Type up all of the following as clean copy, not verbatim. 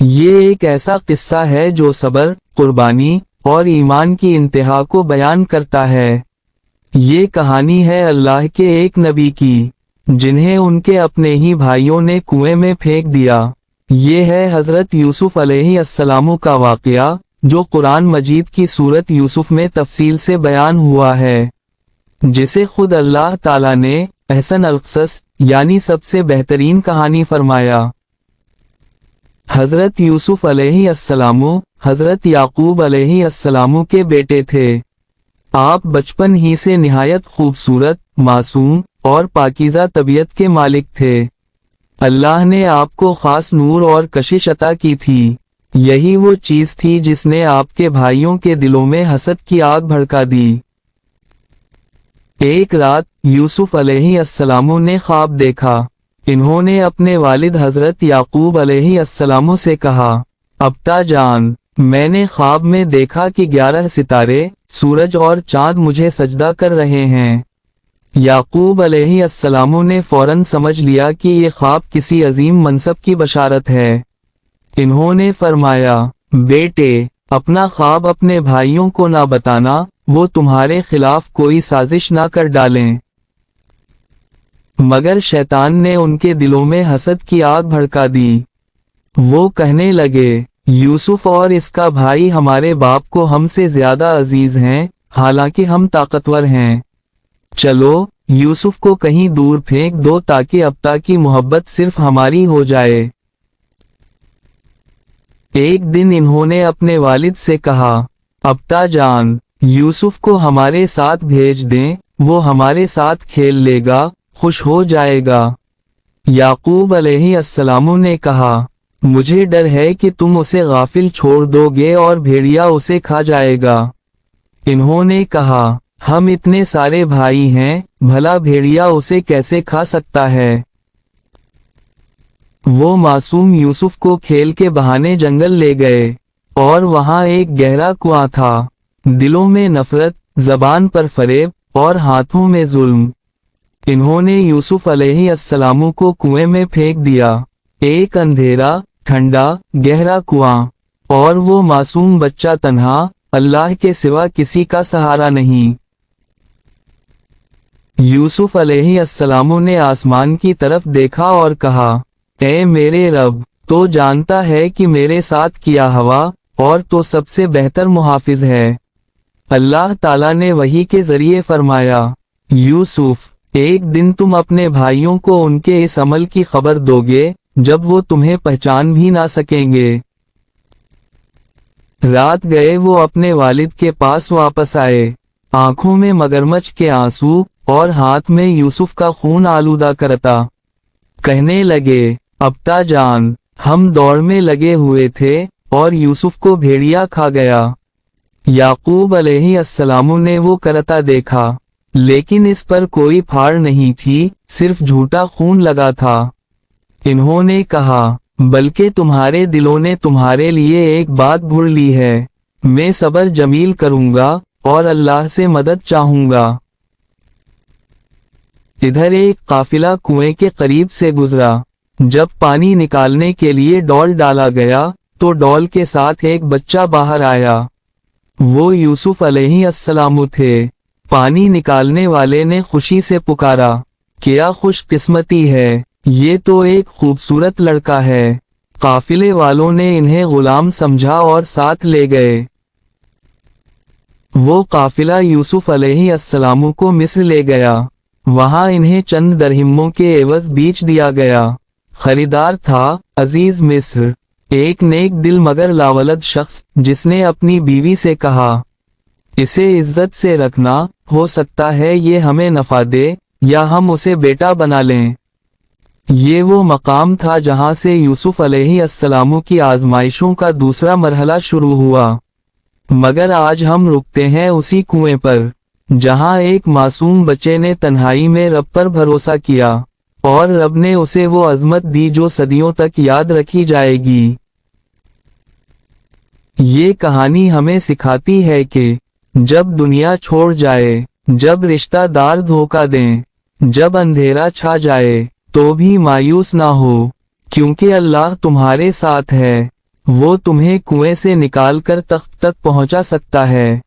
یہ ایک ایسا قصہ ہے جو صبر، قربانی اور ایمان کی انتہا کو بیان کرتا ہے۔ یہ کہانی ہے اللہ کے ایک نبی کی، جنہیں ان کے اپنے ہی بھائیوں نے کنویں میں پھینک دیا۔ یہ ہے حضرت یوسف علیہ السلام کا واقعہ، جو قرآن مجید کی سورت یوسف میں تفصیل سے بیان ہوا ہے، جسے خود اللہ تعالیٰ نے احسن القصص یعنی سب سے بہترین کہانی فرمایا۔ حضرت یوسف علیہ السلام حضرت یعقوب علیہ السلام کے بیٹے تھے۔ آپ بچپن ہی سے نہایت خوبصورت، معصوم اور پاکیزہ طبیعت کے مالک تھے۔ اللہ نے آپ کو خاص نور اور کشش عطا کی تھی۔ یہی وہ چیز تھی جس نے آپ کے بھائیوں کے دلوں میں حسد کی آگ بھڑکا دی۔ ایک رات یوسف علیہ السلام نے خواب دیکھا۔ انہوں نے اپنے والد حضرت یعقوب علیہ السلام سے کہا، ابا جان، میں نے خواب میں دیکھا کہ 11 ستارے، سورج اور چاند مجھے سجدہ کر رہے ہیں۔ یعقوب علیہ السلام نے فوراً سمجھ لیا کہ یہ خواب کسی عظیم منصب کی بشارت ہے۔ انہوں نے فرمایا، بیٹے، اپنا خواب اپنے بھائیوں کو نہ بتانا، وہ تمہارے خلاف کوئی سازش نہ کر ڈالیں۔ مگر شیطان نے ان کے دلوں میں حسد کی آگ بھڑکا دی۔ وہ کہنے لگے، یوسف اور اس کا بھائی ہمارے باپ کو ہم سے زیادہ عزیز ہیں، حالانکہ ہم طاقتور ہیں۔ چلو یوسف کو کہیں دور پھینک دو تاکہ ابا کی محبت صرف ہماری ہو جائے۔ ایک دن انہوں نے اپنے والد سے کہا، ابا جان، یوسف کو ہمارے ساتھ بھیج دیں، وہ ہمارے ساتھ کھیل لے گا، خوش ہو جائے گا۔ یعقوب علیہ السلام نے کہا، مجھے ڈر ہے کہ تم اسے غافل چھوڑ دو گے اور بھیڑیا اسے کھا جائے گا۔ انہوں نے کہا، ہم اتنے سارے بھائی ہیں، بھلا بھیڑیا اسے کیسے کھا سکتا ہے؟ وہ معصوم یوسف کو کھیل کے بہانے جنگل لے گئے، اور وہاں ایک گہرا کنواں تھا۔ دلوں میں نفرت، زبان پر فریب اور ہاتھوں میں ظلم۔ انہوں نے یوسف علیہ السلام کو کنویں میں پھینک دیا۔ ایک اندھیرا، ٹھنڈا، گہرا کنواں، اور وہ معصوم بچہ تنہا، اللہ کے سوا کسی کا سہارا نہیں۔ یوسف علیہ السلام نے آسمان کی طرف دیکھا اور کہا، اے میرے رب، تو جانتا ہے کہ میرے ساتھ کیا ہوا، اور تو سب سے بہتر محافظ ہے۔ اللہ تعالیٰ نے وحی کے ذریعے فرمایا، یوسف، ایک دن تم اپنے بھائیوں کو ان کے اس عمل کی خبر دو گے جب وہ تمہیں پہچان بھی نہ سکیں گے۔ رات گئے وہ اپنے والد کے پاس واپس آئے، آنکھوں میں مگرمچھ کے آنسو اور ہاتھ میں یوسف کا خون آلودہ کرتا۔ کہنے لگے، ابا جان، ہم دوڑ میں لگے ہوئے تھے اور یوسف کو بھیڑیا کھا گیا۔ یعقوب علیہ السلام نے وہ کرتا دیکھا، لیکن اس پر کوئی پھاڑ نہیں تھی، صرف جھوٹا خون لگا تھا۔ انہوں نے کہا، بلکہ تمہارے دلوں نے تمہارے لیے ایک بات بھول لی ہے، میں صبر جمیل کروں گا اور اللہ سے مدد چاہوں گا۔ ادھر ایک قافلہ کنویں کے قریب سے گزرا۔ جب پانی نکالنے کے لیے ڈول ڈالا گیا تو ڈول کے ساتھ ایک بچہ باہر آیا۔ وہ یوسف علیہ السلام تھے۔ پانی نکالنے والے نے خوشی سے پکارا، کیا خوش قسمتی ہے، یہ تو ایک خوبصورت لڑکا ہے۔ قافلے والوں نے انہیں غلام سمجھا اور ساتھ لے گئے۔ وہ قافلہ یوسف علیہ السلام کو مصر لے گیا۔ وہاں انہیں چند درہموں کے عوض بیچ دیا گیا۔ خریدار تھا عزیز مصر، ایک نیک دل مگر لاولد شخص، جس نے اپنی بیوی سے کہا، اسے عزت سے رکھنا، ہو سکتا ہے یہ ہمیں نفع دے یا ہم اسے بیٹا بنا لیں۔ یہ وہ مقام تھا جہاں سے یوسف علیہ السلام کی آزمائشوں کا دوسرا مرحلہ شروع ہوا۔ مگر آج ہم رکتے ہیں اسی کنویں پر، جہاں ایک معصوم بچے نے تنہائی میں رب پر بھروسہ کیا، اور رب نے اسے وہ عظمت دی جو صدیوں تک یاد رکھی جائے گی۔ یہ کہانی ہمیں سکھاتی ہے کہ جب دنیا چھوڑ جائے، جب رشتہ دار دھوکہ دیں، جب اندھیرا چھا جائے، تو بھی مایوس نہ ہو، کیونکہ اللہ تمہارے ساتھ ہے۔ وہ تمہیں کنویں سے نکال کر تخت تک پہنچا سکتا ہے۔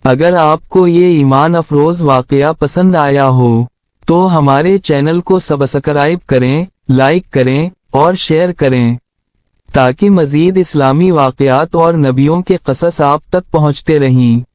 اگر آپ کو یہ ایمان افروز واقعہ پسند آیا ہو تو ہمارے چینل کو سبسکرائب کریں، لائک کریں اور شیئر کریں تاکہ مزید اسلامی واقعات اور نبیوں کے قصص آپ تک پہنچتے رہیں۔